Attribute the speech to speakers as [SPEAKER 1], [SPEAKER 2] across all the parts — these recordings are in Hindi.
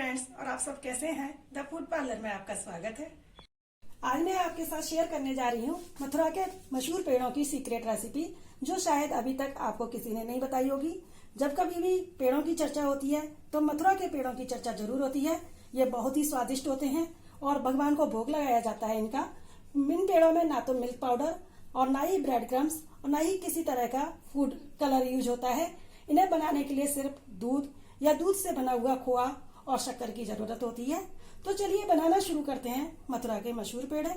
[SPEAKER 1] फ्रेंड्स, और आप सब कैसे हैं। द फूड पार्लर में आपका स्वागत है। आज मैं आपके साथ शेयर करने जा रही हूँ मथुरा के मशहूर पेड़ों की सीक्रेट रेसिपी, जो शायद अभी तक आपको किसी ने नहीं बताई होगी। जब कभी भी पेड़ों की चर्चा होती है तो मथुरा के पेड़ों की चर्चा जरूर होती है। ये बहुत ही स्वादिष्ट होते हैं और भगवान को भोग लगाया जाता है इनका। इन पेड़ों में ना तो मिल्क पाउडर और ना ही ब्रेड क्रम्स और ना ही किसी तरह का फूड कलर यूज होता है। इन्हें बनाने के लिए सिर्फ दूध या दूध से बना हुआ खोआ और शक्कर की जरूरत होती है। तो चलिए बनाना शुरू करते हैं मथुरा के मशहूर पेड़े।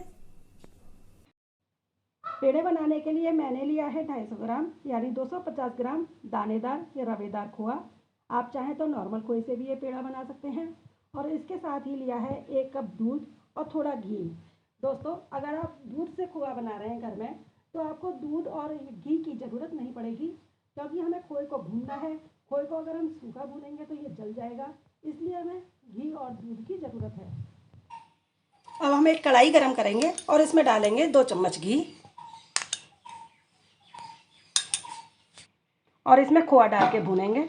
[SPEAKER 1] पेड़े बनाने के लिए मैंने लिया है 250 ग्राम यानी 250 ग्राम दानेदार या रवेदार खोआ। आप चाहें तो नॉर्मल खोए से भी ये पेड़ा बना सकते हैं। और इसके साथ ही लिया है 1 कप दूध और थोड़ा घी। दोस्तों, अगर आप दूध से खोआ बना रहे हैं घर में तो आपको दूध और घी की ज़रूरत नहीं पड़ेगी, क्योंकि हमें खोए को भूनना है। खोए को अगर हम सूखा भूनेंगे तो ये जल जाएगा, इसलिए हमें घी और दूध की ज़रूरत है। अब हम एक कढ़ाई गरम करेंगे और इसमें डालेंगे 2 चम्मच घी और इसमें खोआ डाल के भूनेंगे।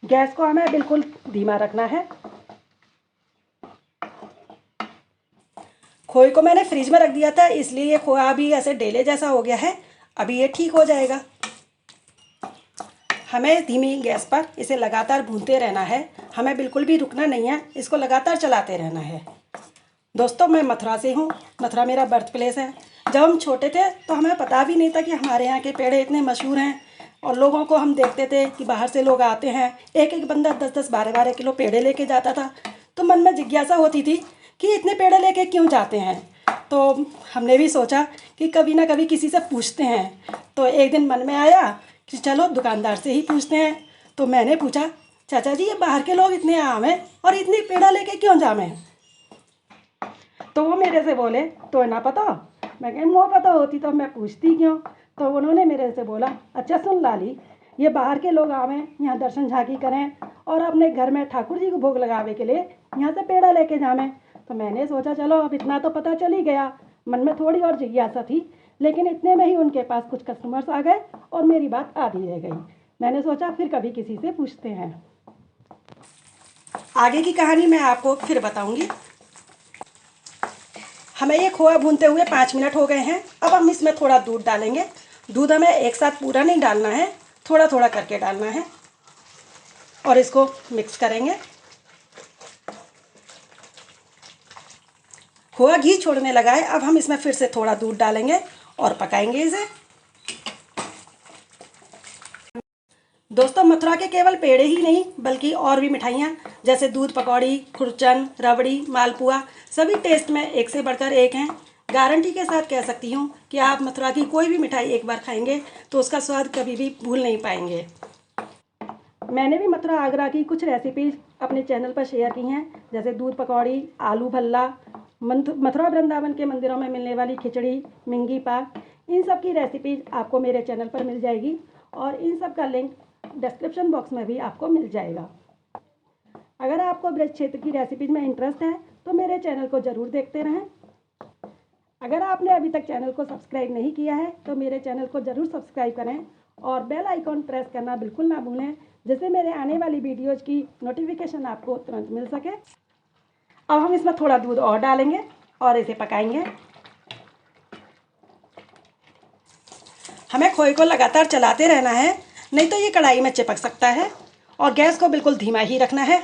[SPEAKER 1] गैस को हमें बिल्कुल धीमा रखना है। खोए को मैंने फ्रिज में रख दिया था, इसलिए ये खोआ अभी ऐसे डेले जैसा हो गया है। अभी ये ठीक हो जाएगा। हमें धीमी गैस पर इसे लगातार भूनते रहना है। हमें बिल्कुल भी रुकना नहीं है, इसको लगातार चलाते रहना है। दोस्तों, मैं मथुरा से हूँ। मथुरा मेरा बर्थ प्लेस है। जब हम छोटे थे तो हमें पता भी नहीं था कि हमारे यहाँ के पेड़े इतने मशहूर हैं। और लोगों को हम देखते थे कि बाहर से लोग आते हैं, एक एक बंदा 10-10, 12-12 किलो पेड़े लेके जाता था। तो मन में जिज्ञासा होती थी कि इतने पेड़े लेके क्यों जाते हैं। तो हमने भी सोचा कि कभी ना कभी किसी से पूछते हैं। तो एक दिन मन में आया कि चलो दुकानदार से ही पूछते हैं। तो मैंने पूछा, चाचा जी, ये बाहर के लोग इतने आम हैं और इतनी पेड़ा लेके क्यों जामे। तो वो मेरे से बोले, तो ना पता। मैं कहीं मुँह पता होती तो मैं पूछती क्यों। तो उन्होंने मेरे से बोला, अच्छा सुन लाली, ये बाहर के लोग आवे यहाँ दर्शन झांकी करें और अपने घर में ठाकुर जी को भोग लगावे के लिए यहाँ से पेड़ा लेके जावें। तो मैंने सोचा चलो अब इतना तो पता चल ही गया। मन में थोड़ी और जिज्ञासा थी, लेकिन इतने में ही उनके पास कुछ कस्टमर्स आ गए और मेरी बात आधी रह गई। मैंने सोचा फिर कभी किसी से पूछते हैं। आगे की कहानी मैं आपको फिर बताऊंगी। हमें ये खोआ भूनते हुए 5 मिनट हो गए हैं। अब हम इसमें थोड़ा दूध डालेंगे। दूध हमें एक साथ पूरा नहीं डालना है, थोड़ा थोड़ा करके डालना है और इसको मिक्स करेंगे। खोआ घी छोड़ने लगा है। अब हम इसमें फिर से थोड़ा दूध डालेंगे और पकाएंगे इसे। दोस्तों, मथुरा के केवल पेड़े ही नहीं बल्कि और भी मिठाइयाँ जैसे दूध पकौड़ी, खुरचन, रबड़ी, मालपुआ सभी टेस्ट में एक से बढ़कर एक हैं। गारंटी के साथ कह सकती हूँ कि आप मथुरा की कोई भी मिठाई एक बार खाएंगे तो उसका स्वाद कभी भी भूल नहीं पाएंगे। मैंने भी मथुरा आगरा की कुछ रेसिपीज अपने चैनल पर शेयर की हैं, जैसे दूध पकौड़ी, आलू भल्ला, मथुरा वृंदावन के मंदिरों में मिलने वाली खिचड़ी, मिंगी पाक। इन सब की रेसिपीज आपको मेरे चैनल पर मिल जाएगी और इन सब का लिंक डिस्क्रिप्शन बॉक्स में भी आपको मिल जाएगा। अगर आपको ब्रज क्षेत्र की रेसिपीज में इंटरेस्ट है तो मेरे चैनल को ज़रूर देखते रहें। अगर आपने अभी तक चैनल को सब्सक्राइब नहीं किया है तो मेरे चैनल को ज़रूर सब्सक्राइब करें और बेल आइकॉन प्रेस करना बिल्कुल ना भूलें, जिससे मेरे आने वाली वीडियोज़ की नोटिफिकेशन आपको तुरंत मिल सके। अब हम इसमें थोड़ा दूध और डालेंगे और इसे पकाएंगे। हमें खोए को लगातार चलाते रहना है, नहीं तो ये कढ़ाई में चिपक सकता है। और गैस को बिल्कुल धीमा ही रखना है।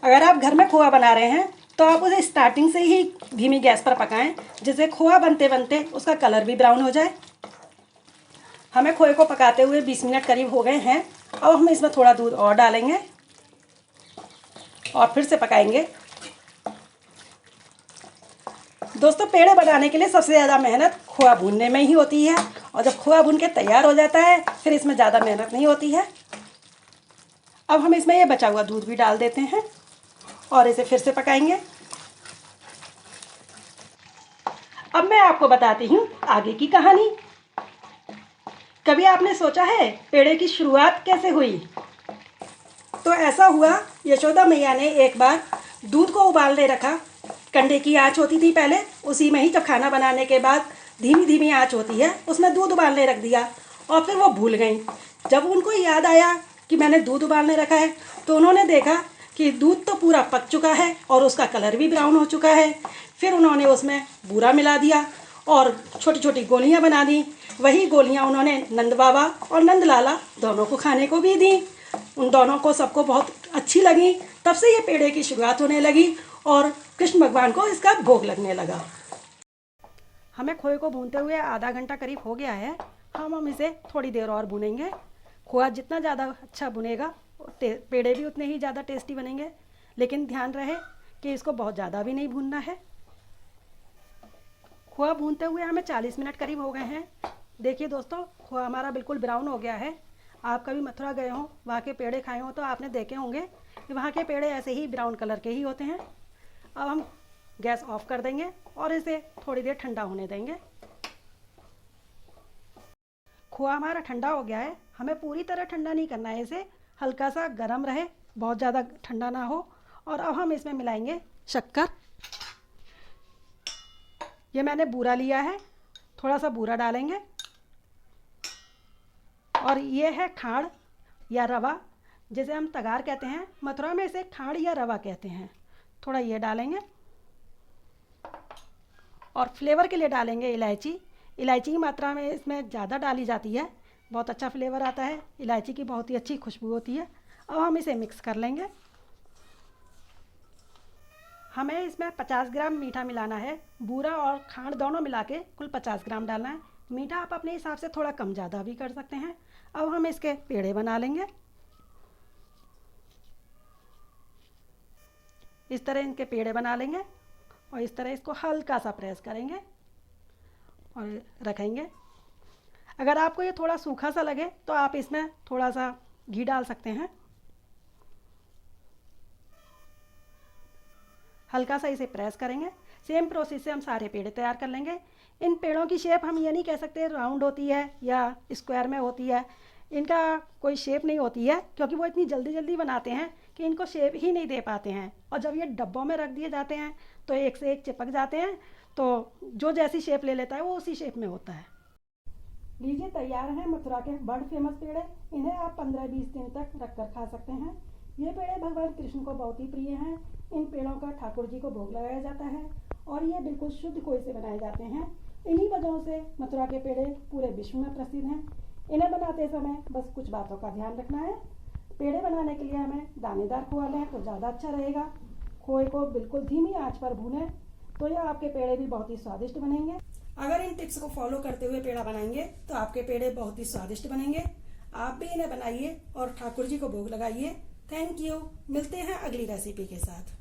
[SPEAKER 1] अगर आप घर में खोआ बना रहे हैं तो आप उसे स्टार्टिंग से ही धीमी गैस पर पकाएं, जिससे खोआ बनते बनते उसका कलर भी ब्राउन हो जाए। हमें खोए को पकाते हुए 20 मिनट करीब हो गए हैं। अब हम इसमें थोड़ा दूध और डालेंगे और फिर से पकाएंगे। दोस्तों, पेड़े बनाने के लिए सबसे ज़्यादा मेहनत खोआ भूनने में ही होती है और जब खोआ भून के तैयार हो जाता है फिर इसमें ज़्यादा मेहनत नहीं होती है। अब हम इसमें ये बचा हुआ दूध भी डाल देते हैं और इसे फिर से पकाएंगे। अब मैं आपको बताती हूँ आगे की कहानी। कभी आपने सोचा है पेड़े की शुरुआत कैसे हुई? तो ऐसा हुआ, यशोदा मैया ने एक बार दूध को उबालने रखा। कंडे की आंच होती थी पहले, उसी में ही जब खाना बनाने के बाद धीमी धीमी आंच होती है उसमें दूध उबालने रख दिया और फिर वो भूल गई। जब उनको याद आया कि मैंने दूध उबालने रखा है, तो उन्होंने देखा कि दूध तो पूरा पक चुका है और उसका कलर भी ब्राउन हो चुका है। फिर उन्होंने उसमें बूरा मिला दिया और छोटी छोटी गोलियां बना दी। वही गोलियां उन्होंने नंद बाबा और नंद लाला दोनों को खाने को भी दी। उन दोनों को सबको बहुत अच्छी लगी। तब से ये पेड़े की शुरुआत होने लगी और कृष्ण भगवान को इसका भोग लगने लगा। हमें खोए को भूनते हुए आधा घंटा करीब हो गया है। हम इसे थोड़ी देर और भूनेंगे। खोआ जितना ज़्यादा अच्छा भुनेगा पेड़े भी उतने ही ज़्यादा टेस्टी बनेंगे, लेकिन ध्यान रहे कि इसको बहुत ज़्यादा भी नहीं भूनना है। खोआ भूनते हुए हमें 40 मिनट करीब हो गए हैं। देखिए दोस्तों, खोआ हमारा बिल्कुल ब्राउन हो गया है। आप कभी मथुरा गए हों, वहाँ के पेड़े खाए हों तो आपने देखे होंगे कि वहाँ के पेड़े ऐसे ही ब्राउन कलर के ही होते हैं। अब हम गैस ऑफ कर देंगे और इसे थोड़ी देर ठंडा होने देंगे। खोआ हमारा ठंडा हो गया है। हमें पूरी तरह ठंडा नहीं करना है, इसे हल्का सा गर्म रहे, बहुत ज़्यादा ठंडा ना हो। और अब हम इसमें मिलाएंगे शक्कर। ये मैंने बूरा लिया है, थोड़ा सा बूरा डालेंगे। और ये है खाड़ या रवा, जिसे हम तगार कहते हैं, मथुरा में इसे खाड़ या रवा कहते हैं। थोड़ा ये डालेंगे और फ्लेवर के लिए डालेंगे इलायची। इलायची की मात्रा में इसमें ज़्यादा डाली जाती है, बहुत अच्छा फ्लेवर आता है। इलायची की बहुत ही अच्छी खुशबू होती है। अब हम इसे मिक्स कर लेंगे। हमें इसमें 50 ग्राम मीठा मिलाना है। बूरा और खांड दोनों मिला के कुल 50 ग्राम डालना है। मीठा आप अपने हिसाब से थोड़ा कम ज़्यादा भी कर सकते हैं। अब हम इसके पेड़े बना लेंगे। इस तरह इनके पेड़े बना लेंगे और इस तरह इसको हल्का सा प्रेस करेंगे और रखेंगे। अगर आपको ये थोड़ा सूखा सा लगे तो आप इसमें थोड़ा सा घी डाल सकते हैं। हल्का सा इसे प्रेस करेंगे। सेम प्रोसेस से हम सारे पेड़े तैयार कर लेंगे। इन पेड़ों की शेप हम ये नहीं कह सकते राउंड होती है या स्क्वायर में होती है। इनका कोई शेप नहीं होती है, क्योंकि वो इतनी जल्दी जल्दी बनाते हैं कि इनको शेप ही नहीं दे पाते हैं। और जब ये डब्बों में रख दिए जाते हैं तो एक से एक चिपक जाते हैं, तो जो जैसी शेप ले लेता है वो उसी शेप में होता है। लीजिए, तैयार हैं मथुरा के वर्ल्ड फेमस पेड़े। इन्हें आप 15-20 दिन तक रख कर खा सकते हैं। ये पेड़े भगवान कृष्ण को बहुत ही प्रिय हैं। इन पेड़ों का ठाकुर जी को भोग लगाया जाता है और ये बिल्कुल शुद्ध खोए से बनाए जाते हैं। इन्हीं वजहों से मथुरा के पेड़े पूरे विश्व में प्रसिद्ध हैं। इन्हें बनाते समय बस कुछ बातों का ध्यान रखना है। पेड़े बनाने के लिए हमें दानेदार खोआ लें तो ज़्यादा अच्छा रहेगा। खोए को बिल्कुल धीमी आंच पर भूनें तो ये आपके पेड़े भी बहुत ही स्वादिष्ट बनेंगे। अगर इन टिप्स को फॉलो करते हुए पेड़ा बनाएंगे तो आपके पेड़े बहुत ही स्वादिष्ट बनेंगे। आप भी इन्हें बनाइए और ठाकुर जी को भोग लगाइए। Thank you. मिलते हैं अगली रेसिपी के साथ।